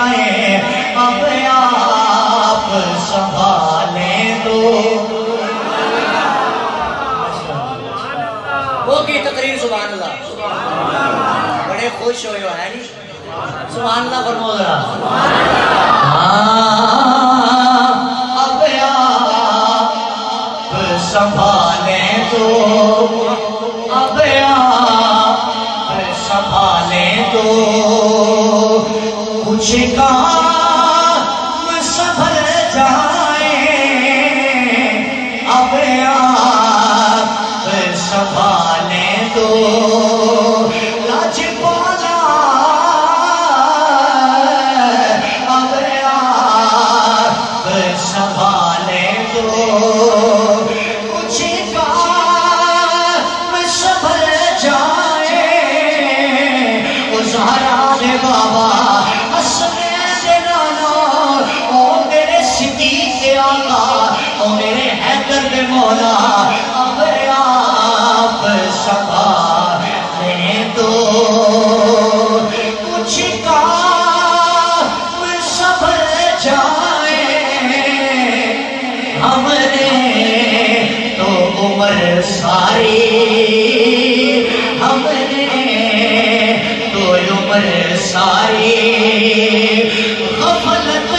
جائیں اب آپ سنبھالیں تو وہ کی تقریر سبحان اللہ بڑے خوش ہوئے ہو ہے نہیں سبحان اللہ فرمو ذرا اب آپ سنبھالیں تو اب آپ سنبھالیں تو کچھ کام سنبھل جائیں اب آپ سنبھالیں تو لاجپالا اب آپ سنبھالیں تو کچھ کام سنبھل جائیں او زہرا دے بابا حسنین نانا او میرے صدیق آقا او میرے حیدر دے مولا اب آپ سنبھالیں تو کچھ کام سنبھل جائیں ہم نے تو عمر ساری ہم نے تو عمر ساری غفلت